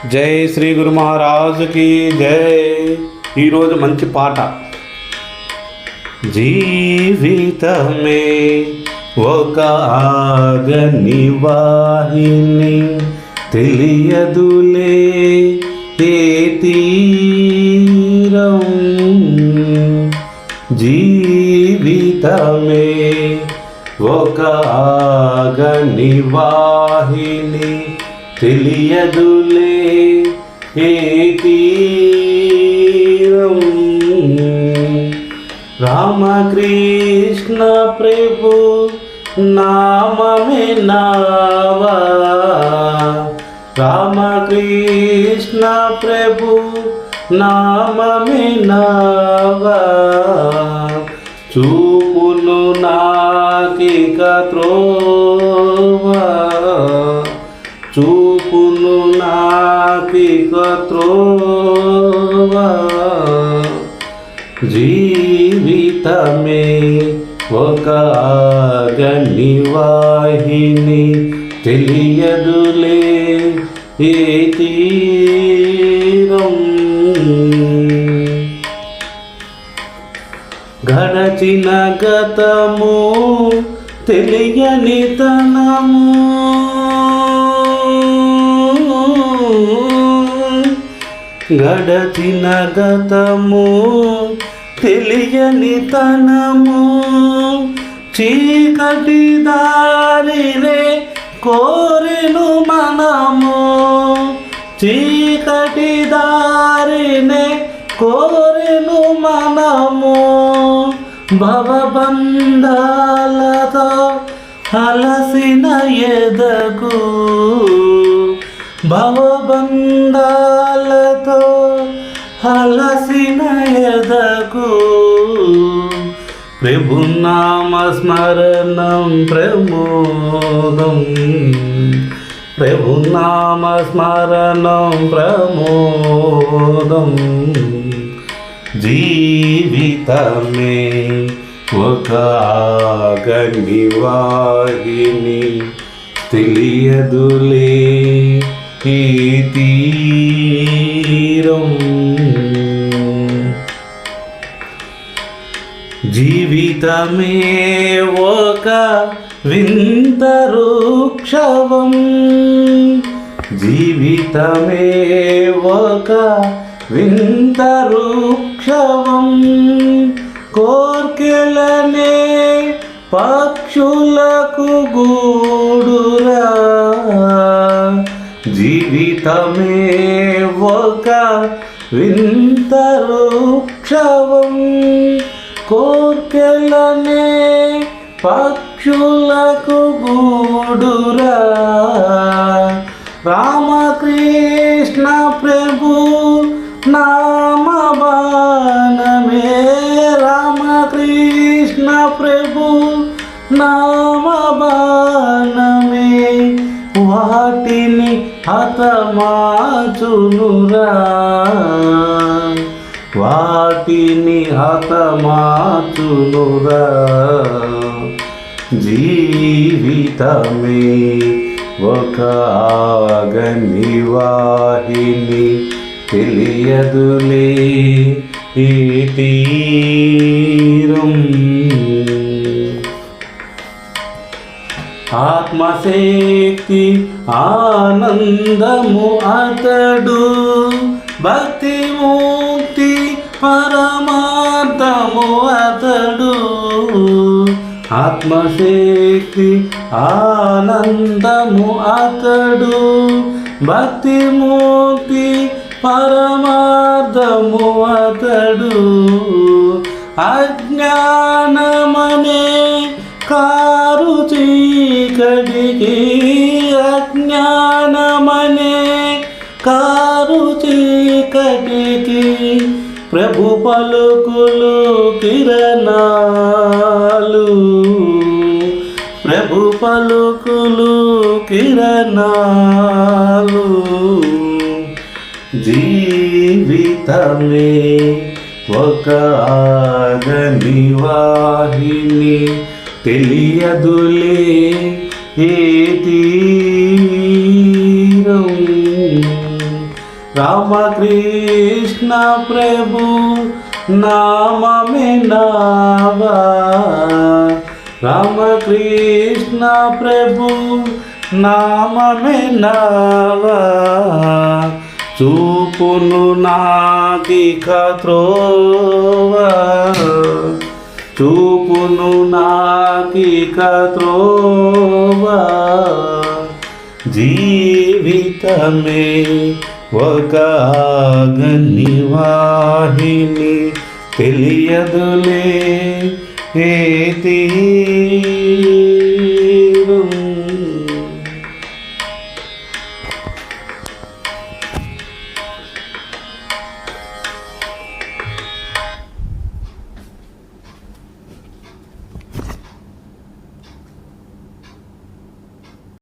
జై శ్రీ గురు మహారాజుకి జై. ఈరోజు మంచి పాట. జీవితమే ఒక ఆగనివాహిని, తెలియదులే ఏ తీరం. జీవితమే ఒక ఆగనివాహిని, తెలియదులే ఏ తీరం. రామకృష్ణ ప్రభు నామమే నావా, రామకృష్ణ ప్రభు నామమే నావా. చూపును నాకిక త్రోవా, చూపును నాకిక త్రోవా. జీవితమే ఒక ఆగనివాహిని, తెలియదులే ఏ తీరం. గడచిన గతము తెలియని తనము, గడచిన గతము తెలియని తనము. చీకటి దారినే కోరెను మనము, చీకటి దారినే కోరెను మనము. భవబంధాలతో అలసిన ఎదకు, భవబంధాలతో అలసిన ఎదకు. ప్రభునామ స్మరణం ప్రమోదం, ప్రభునామ స్మరణం ప్రమోదం. జీవితమే ఒక ఆగనివాహిని, తెలియదులే ఈ తీరం. జీవితమే ఒక వింత వృక్షవం, జీవితమే ఒక వింత వృక్షవం. కోర్కెలనే పక్షులకు గూడురా, జీవితమే ఒక వింత వృక్షవం. కోర్కెలనే పక్షులకు గూడురా. రామకృష్ణ ప్రభు నామబాణమే, రామకృష్ణ ప్రభు నామబాణమే. వాటిని హతమార్చునురా, వాటిని హతమార్చునురా. జీవితమే ఒక ఆగనివాహిని, తెలియదులే ఈ తీరం. ఆత్మశక్తి ఆనందము అతడు, భక్తి ముక్తి పరమార్థము అతడు. ఆత్మశక్తి ఆనందము అతడు, భక్తి ముక్తి పరమార్థము అతడు. అజ్ఞానమనే కారు చీకటికి, అజ్ఞానమనే కారు చీకటికి. ప్రభు పలుకులు కిరణాలు, ప్రభు పలుకులు కిరణాలు. జీవితమే ఒక ఆగనివాహిని, తెలియదులే ఏ తీరం. రామకృష్ణ ప్రభు నామమే నావా, రామకృష్ణ ప్రభు నామమే నావా, చూపును నాకిక త్రోవా, చూపును నాకిక త్రోవా, జీవితమే ఒక అగ్నివాహిని, తెలియదులే ఏ తీరా.